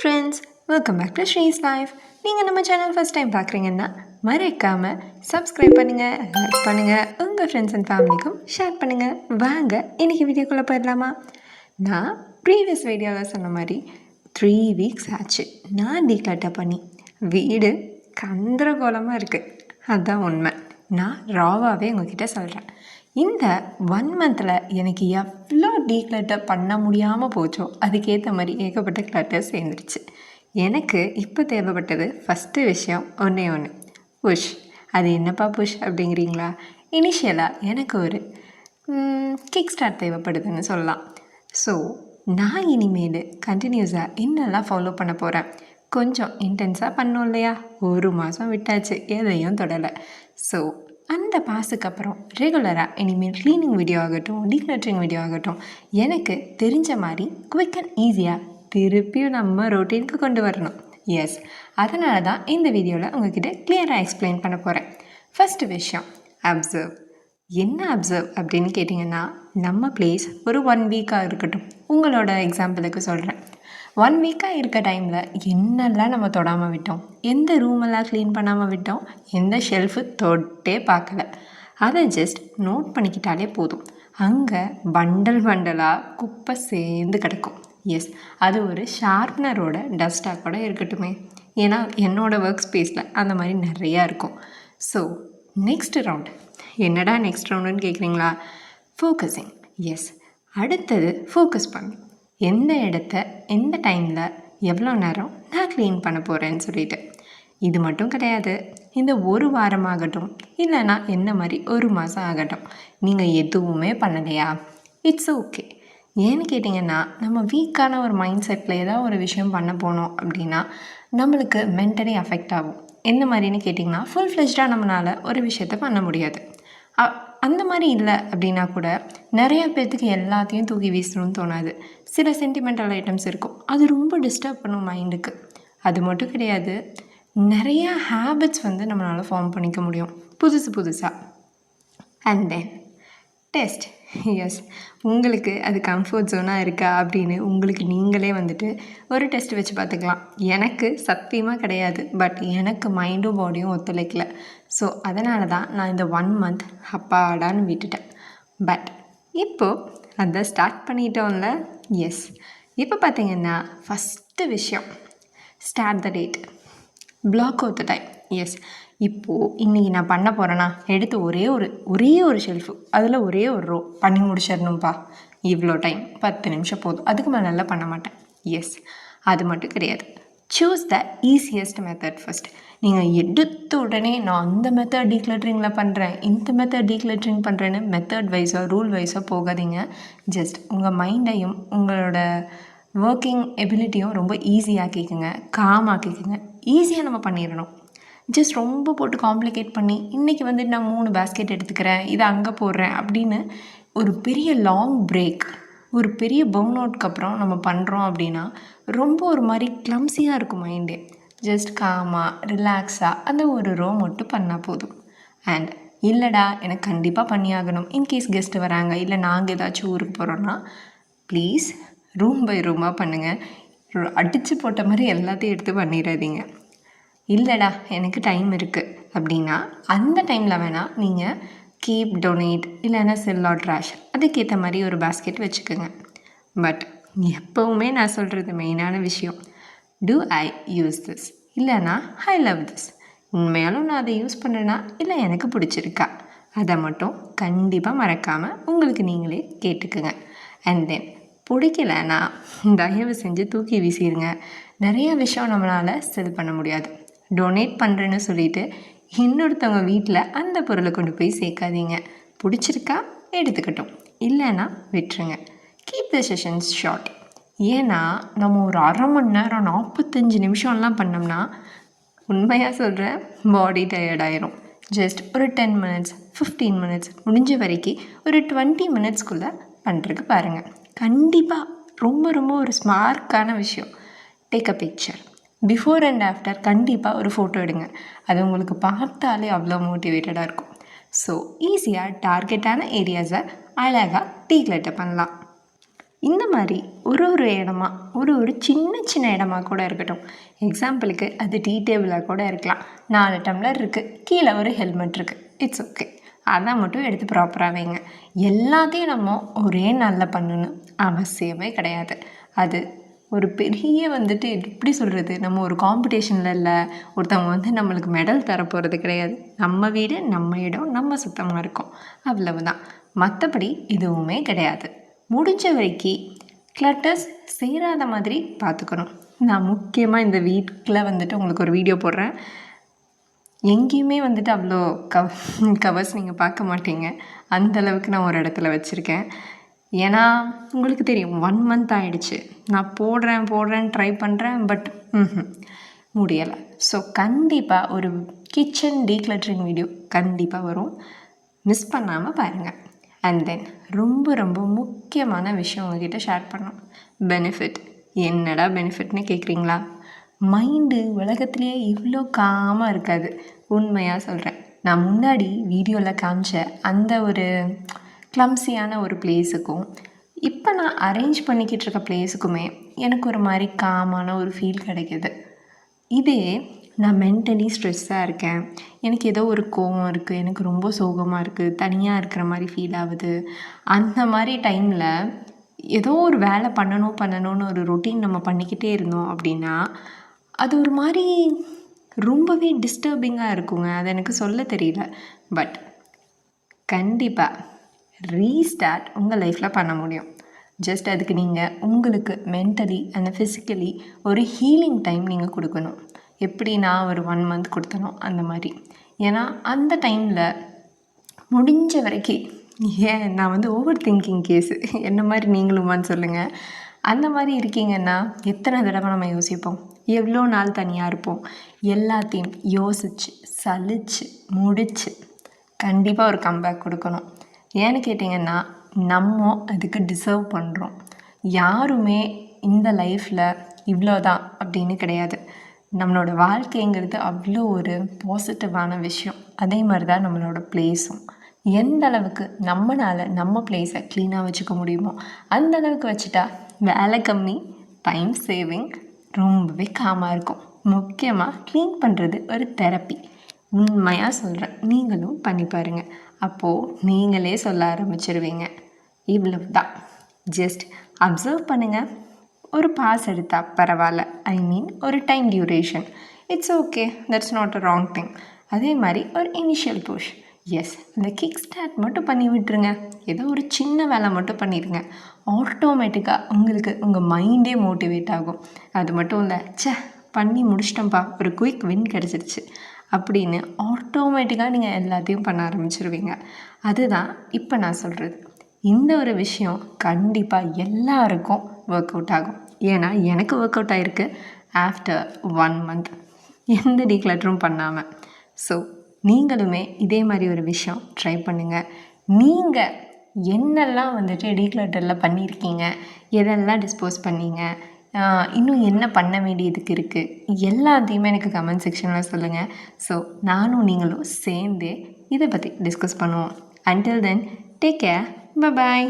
Friends, welcome back to Sri's life. நீங்கள் நம்ம channel first time பார்க்குறீங்கன்னா மறக்காமல் சப்ஸ்கிரைப் பண்ணுங்கள், லைக் பண்ணுங்கள், உங்கள் ஃப்ரெண்ட்ஸ் அண்ட் ஃபேமிலிக்கும் ஷேர் பண்ணுங்கள். வாங்க இன்றைக்கி வீடியோக்குள்ளே போயிடலாமா? நான் ப்ரீவியஸ் வீடியோவில் சொன்ன மாதிரி 3 வீக்ஸ் ஆச்சு நான் டீக்ளட்டர் பண்ணி. வீடு கந்தரகோலமாக இருக்குது, அதுதான் உண்மை. நான் ராவாகவே உங்ககிட்ட சொல்கிறேன். இந்த 1 மந்தில் எனக்கு எவ்வளோ டீக்ளட்டர் பண்ண முடியாமல் போச்சோ அதுக்கேற்ற மாதிரி ஏகப்பட்ட கிளட்டர் சேர்ந்துருச்சு. எனக்கு இப்போ தேவைப்பட்டது ஃபஸ்ட்டு விஷயம் ஒன்றே ஒன்று, புஷ். அது என்னப்பா புஷ் அப்படிங்கிறீங்களா? இனிஷியலாக எனக்கு ஒரு கிக் ஸ்டார்ட் தேவைப்படுதுன்னு சொல்லலாம். ஸோ நான் இனிமேல் கண்டினியூஸாக என்னெல்லாம் ஃபாலோ பண்ண போகிறேன். கொஞ்சம் இன்டென்ஸாக பண்ணோம் இல்லையா? 1 மாதம் விட்டாச்சு, எதையும் தொடலை. ஸோ அந்த பாஸுக்கு அப்புறம் ரெகுலராக இனிமேல் க்ளீனிங் வீடியோ ஆகட்டும், டீக்ளட்டரிங் வீடியோ ஆகட்டும், எனக்கு தெரிஞ்ச மாதிரி குவிக் அண்ட் ஈஸியாக திருப்பியும் நம்ம ரொட்டீனுக்கு கொண்டு வரணும். எஸ், அதனால தான் இந்த வீடியோவில் உங்ககிட்ட கிளியராக எக்ஸ்பிளைன் பண்ண போகிறேன். ஃபஸ்ட்டு விஷயம், அப்சர்வ். என்ன அப்சர்வ் அப்படின்னு கேட்டிங்கன்னா, நம்ம பிளேஸ் ஒரு 1 வீக்காக இருக்கட்டும், உங்களோட எக்ஸாம்பிளுக்கு சொல்கிறேன். 1 வீக்காக இருக்க டைமில் என்னெல்லாம் நம்ம தொடாமல் விட்டோம், எந்த ரூமெல்லாம் க்ளீன் பண்ணாமல் விட்டோம், எந்த ஷெல்ஃபு தொட்டே பார்க்கல, அதை ஜஸ்ட் நோட் பண்ணிக்கிட்டாலே போதும். அங்கே பண்டலாக குப்பை சேர்ந்து கிடக்கும். எஸ், அது ஒரு ஷார்ப்னரோட டஸ்ட்டாக கூட இருக்கட்டுமே. ஏன்னா என்னோடய ஒர்க் ஸ்பேஸில் அந்த மாதிரி நிறையா இருக்கும். So next round. என்னடா நெக்ஸ்ட் ரவுண்டுன்னு கேட்குறீங்களா? ஃபோக்கஸிங். எஸ், அடுத்தது ஃபோக்கஸ் பண்ணு. எந்த இடத்த எந்த டைமில் எவ்வளோ நேரம் நான் க்ளீன் பண்ண போகிறேன்னு சொல்லிட்டு. இது மட்டும் கிடையாது, இந்த 1 வாரமாகட்டும் இல்லைனா என்ன மாதிரி 1 மாதம் ஆகட்டும், நீங்கள் எதுவுமே பண்ணலையா, இட்ஸ் ஓகே. ஏன்னு கேட்டிங்கன்னா, நம்ம வீக்கான ஒரு மைண்ட் செட்டில் ஏதாவது ஒரு விஷயம் பண்ண போனோம் அப்படின்னா நம்மளுக்கு மென்டலி அஃபெக்ட் ஆகும். எந்த மாதிரின்னு கேட்டிங்கன்னா, ஃபுல் ஃப்ளெஜ்டாக நம்மளால் ஒரு விஷயத்த பண்ண முடியாது. அந்த மாதிரி இல்லை அப்படின்னா கூட நிறையா பேர்த்துக்கு எல்லாத்தையும் தூக்கி வீசணும்னு தோணாது. சில சென்டிமெண்டல் ஐட்டம்ஸ் இருக்கும், அது ரொம்ப டிஸ்டர்ப் பண்ணும் மைண்டுக்கு. அது மட்டும் கிடையாது, நிறையா ஹேபிட்ஸ் நம்மளால் ஃபார்ம் பண்ணிக்க முடியும் புதுசாக. And then test. எஸ், உங்களுக்கு அது கம்ஃபர்ட் ஜோனாக இருக்கா அப்படின்னு உங்களுக்கு நீங்களே ஒரு டெஸ்ட் வச்சு பார்த்துக்கலாம். எனக்கு சத்தியமாக கிடையாது, பட் எனக்கு மைண்டும் பாடியும் ஒத்துழைக்கல. ஸோ அதனால தான் நான் இந்த 1 மந்த் அப்பாடான்னு விட்டுட்டேன். பட் இப்போது அதை ஸ்டார்ட் பண்ணிட்டோம்ல. எஸ், இப்போ பார்த்தீங்கன்னா ஃபஸ்ட்டு விஷயம், start the date, block out the time. Yes, இப்போது இன்றைக்கி நான் பண்ண போகிறேன்னா எடுத்து ஒரே ஒரு ஷெல்ஃபு, அதில் ஒரே ஒரு ரோ பண்ணி முடிச்சிடணும்ப்பா. இவ்வளோ டைம் 10 நிமிஷம் போதும், அதுக்கு மேலே நல்லா பண்ண மாட்டேன். எஸ், அது மட்டும் கிடையாது, choose the easiest method first. நீங்கள் எடுத்த உடனே நான் அந்த மெத்தட் டீக்ளட்டரிங்கில் பண்ணுறேன், இந்த மெத்தட் டீக்ளட்டரிங் பண்ணுறேன்னு மெத்தட் வைஸாக ரூல் வைஸாக போகாதீங்க. ஜஸ்ட் உங்கள் மைண்டையும் உங்களோட ஒர்க்கிங் எபிலிட்டியும் ரொம்ப ஈஸியாக்கிக்குங்க, காமாக்கிக்குங்க. ஈஸியாக நம்ம பண்ணிடணும். ஜஸ்ட் ரொம்ப போட்டு காம்ப்ளிகேட் பண்ணி இன்றைக்கி நான் 3 பேஸ்கெட் எடுத்துக்கிறேன், இதை அங்கே போடுறேன் அப்படின்னு ஒரு பெரிய லாங் பிரேக், ஒரு பெரிய பர்ன் அவுட்க்கு அப்புறம் நம்ம பண்ணுறோம் அப்படின்னா ரொம்ப ஒரு மாதிரி க்ளம்ஸியாக இருக்கும் மைண்டே. ஜஸ்ட் காமாக ரிலாக்ஸாக அந்த ஒரு ரோ மட்டும் பண்ணால் போதும். அண்ட் இல்லைடா எனக்கு கண்டிப்பாக பண்ணியாகணும், இன்கேஸ் கெஸ்ட்டு வராங்க, இல்லை நாங்கள் ஏதாச்சும் ஊருக்கு போகிறோன்னா ப்ளீஸ் ரூம் பை ரூமாக பண்ணுங்கள். அடித்து போட்ட மாதிரி எல்லாத்தையும் எடுத்து பண்ணிடாதீங்க. இல்லைடா எனக்கு டைம் இருக்குது அப்படின்னா அந்த டைமில் வேணால் நீங்கள் கீப், டொனேட் இல்லைன்னா செல் ஆர் ட்ராஷ், அதுக்கேற்ற மாதிரி ஒரு பேஸ்கெட் வச்சுக்கோங்க. பட் எப்போவுமே நான் சொல்கிறது மெயினான விஷயம், டூ ஐ யூஸ் திஸ், இல்லைனா ஐ லவ் திஸ். உண்மையாலும் நான் அதை யூஸ் பண்ணுறேன்னா இல்லை எனக்கு பிடிச்சிருக்கா, அதை மட்டும் கண்டிப்பாக மறக்காமல் உங்களுக்கு நீங்களே கேட்டுக்குங்க. அண்ட் தென் பிடிக்கலைன்னா தயவு செஞ்சு தூக்கி வீசிடுங்க. நிறைய விஷயம் நம்மளால் செல் பண்ண முடியாது. டொனேட் பண்ணுறேன்னு சொல்லிவிட்டு இன்னொருத்தவங்க வீட்டில் அந்த பொருளை கொண்டு போய் சேர்க்காதீங்க. பிடிச்சிருக்கா எடுத்துக்கட்டும், இல்லைன்னா விட்டுருங்க. Keep the sessions short. ஏன்னா நம்ம ஒரு 1/2 மணி நேரம் 45 நிமிஷம்லாம் பண்ணோம்னா உண்மையாக சொல்கிறேன் பாடி டயர்டாயிரும். ஜஸ்ட் ஒரு 10 மினிட்ஸ் 15 மினிட்ஸ், முடிஞ்ச வரைக்கும் ஒரு 20 மினிட்ஸ்க்குள்ளே பண்ணுறதுக்கு பாருங்கள். கண்டிப்பாக ரொம்ப ஒரு ஸ்மார்க்கான விஷயம், take a picture. Before and after கண்டிப்பாக ஒரு ஃபோட்டோ எடுங்க. அது உங்களுக்கு பார்த்தாலே அவ்வளோ மோட்டிவேட்டடாக இருக்கும். ஸோ ஈஸியாக டார்கெட்டான ஏரியாஸை அழகாக டீக்ளட்டர் பண்ணலாம். இந்த மாதிரி ஒரு இடமா ஒரு சின்ன சின்ன இடமா கூட இருக்கட்டும். எக்ஸாம்பிளுக்கு அது டீ டேபிளாக கூட இருக்கலாம். 4 டம்ளர் இருக்குது, கீழே ஒரு ஹெல்மெட் இருக்குது, இட்ஸ் ஓகே. அதை மட்டும் எடுத்து ப்ராப்பராக வைங்க. எல்லாத்தையும் நம்ம ஒரே நாளில் பண்ணணும் அவசியமே கிடையாது. அது ஒரு பெரிய எப்படி சொல்கிறது, நம்ம ஒரு காம்படிஷனில் இல்லை, ஒருத்தவங்க நம்மளுக்கு மெடல் தரப்போகிறது கிடையாது. நம்ம வீடு, நம்ம இடம், நம்ம சுத்தமாக இருக்கோம், அவ்வளவுதான். மற்றபடி எதுவுமே கிடையாது. முடிஞ்ச வரைக்கும் கிளட்டர்ஸ் சேராத மாதிரி பார்த்துக்கணும். நான் முக்கியமாக இந்த வீட்டில் உங்களுக்கு ஒரு வீடியோ போடுறேன். எங்கேயுமே அவ்வளோ கவர்ஸ் நீங்கள் பார்க்க மாட்டீங்க. அந்தளவுக்கு நான் ஒரு இடத்துல வச்சுருக்கேன். ஏன்னா உங்களுக்கு தெரியும் 1 மந்த் ஆகிடுச்சு. நான் போடுறேன் ட்ரை பண்ணுறேன், பட் முடியலை. ஸோ கண்டிப்பாக ஒரு கிச்சன் டீக்ளட்டரிங் வீடியோ கண்டிப்பாக வரும், மிஸ் பண்ணாமல் பாருங்கள். அண்ட் தென் ரொம்ப முக்கியமான விஷயம் உங்ககிட்ட ஷேர் பண்ணோம். பெனிஃபிட். என்னடா பெனிஃபிட்னு கேட்குறீங்களா? மைண்டு உலகத்துலேயே இவ்வளோ காமாக இருக்காது. உண்மையாக சொல்கிறேன். நான் முன்னாடி வீடியோவில் காமிச்ச அந்த ஒரு கிளம்ஸியான ஒரு பிளேஸுக்கும் இப்போ நான் அரேஞ்ச் பண்ணிக்கிட்டு இருக்க பிளேஸுக்குமே எனக்கு ஒரு மாதிரி காமான ஒரு ஃபீல் கிடைக்கிது. இதே நான் மென்டலி ஸ்ட்ரெஸ்ஸாக இருக்கேன், எனக்கு ஏதோ ஒரு கோவம் இருக்குது, எனக்கு ரொம்ப சோகமாக இருக்குது, தனியாக இருக்கிற மாதிரி ஃபீல் ஆகுது, அந்த மாதிரி டைமில் ஏதோ ஒரு வேலை பண்ணணும்னு ஒரு ரொட்டீன் நம்ம பண்ணிக்கிட்டே இருந்தோம் அப்படின்னா அது ஒரு மாதிரி ரொம்பவே டிஸ்டர்பிங்காக இருக்குங்க. அது எனக்கு சொல்ல தெரியல. பட் கண்டிப்பாக ரீஸ்டார்ட் உங்கள் லைஃப்பில் பண்ண முடியும். ஜஸ்ட் அதுக்கு நீங்கள் உங்களுக்கு மென்டலி அண்ட் ஃபிசிக்கலி ஒரு ஹீலிங் டைம் நீங்கள் கொடுக்கணும். எப்படி நான் ஒரு 1 மந்த் கொடுத்தனோ அந்த மாதிரி. ஏன்னா அந்த டைமில் முடிஞ்ச வரைக்கும் நான் ஓவர் திங்கிங் கேஸு, என்ன மாதிரி நீங்களுமான்னு சொல்லுங்கள். அந்த மாதிரி இருக்கீங்கன்னா எத்தனை தடவை நம்ம யோசிப்போம், எவ்வளோ நாள் தனியாக இருப்போம். எல்லாத்தையும் யோசித்து சலித்து முடித்து கண்டிப்பாக ஒரு கம்பேக் கொடுக்கணும். ஏன்னு கேட்டிங்கன்னா நம்ம அதுக்கு டிசர்வ் பண்ணுறோம். யாருமே இந்த லைஃப்பில் இவ்வளோ தான் அப்படின்னு கிடையாது. நம்மளோட வாழ்க்கைங்கிறது அவ்வளோ ஒரு பாசிட்டிவான விஷயம். அதே மாதிரி தான் நம்மளோட பிளேஸும். எந்த அளவுக்கு நம்மளால் நம்ம பிளேஸை க்ளீனாக வச்சுக்க முடியுமோ அந்த அளவுக்கு வச்சுட்டா வேலை கம்மி, டைம் சேவிங், ரொம்பவே காமாக இருக்கும். முக்கியமாக க்ளீன் பண்ணுறது ஒரு தெரப்பி. உண்மையாக சொல்கிறேன், நீங்களும் பண்ணி பாருங்கள். அப்போது நீங்களே சொல்ல ஆரம்பிச்சிருவீங்க. இவ்வளவு தான். ஜஸ்ட் அப்சர்வ் பண்ணுங்கள். ஒரு பாஸ் எடுத்தால் பரவாயில்ல, ஒரு time duration, it's okay, that's not a wrong thing. அதே மாதிரி ஒரு இனிஷியல் புஷ், எஸ், இந்த கிக் ஸ்டார்ட் மட்டும் பண்ணி விட்டுருங்க. ஏதோ ஒரு சின்ன வேலை மட்டும் பண்ணிடுங்க. ஆட்டோமேட்டிக்காக உங்களுக்கு உங்கள் மைண்டே மோட்டிவேட் ஆகும். அது மட்டும் இல்லை, பண்ணி முடிச்சிட்டோம்ப்பா, ஒரு குயிக் வின் கிடச்சிருச்சு அப்படின்னு ஆட்டோமேட்டிக்காக நீங்கள் எல்லாத்தையும் பண்ண ஆரம்பிச்சிருவீங்க. அதுதான் இப்போ நான் சொல்கிறது. இந்த ஒரு விஷயம் கண்டிப்பாக எல்லாருக்கும் ஒர்க் அவுட் ஆகும். ஏன்னா எனக்கு ஒர்க் அவுட் ஆகிருக்கு ஆஃப்டர் 1 மந்த் எந்த டீக்ளட்டரும் பண்ணாமல். ஸோ நீங்களுமே இதே மாதிரி ஒரு விஷயம் ட்ரை பண்ணுங்கள். நீங்கள் என்னெல்லாம் டீக்ளட்டரில் பண்ணியிருக்கீங்க, எதெல்லாம் டிஸ்போஸ் பண்ணீங்க, இன்னும் என்ன பண்ண வேண்டியதுக்கு இருக்குது, எல்லாத்தையுமே எனக்கு கமெண்ட் செக்ஷனில் சொல்லுங்கள். ஸோ நானும் நீங்களும் சேர்ந்தே இதை பற்றி டிஸ்கஸ் பண்ணுவோம். Until then, take care, bye bye.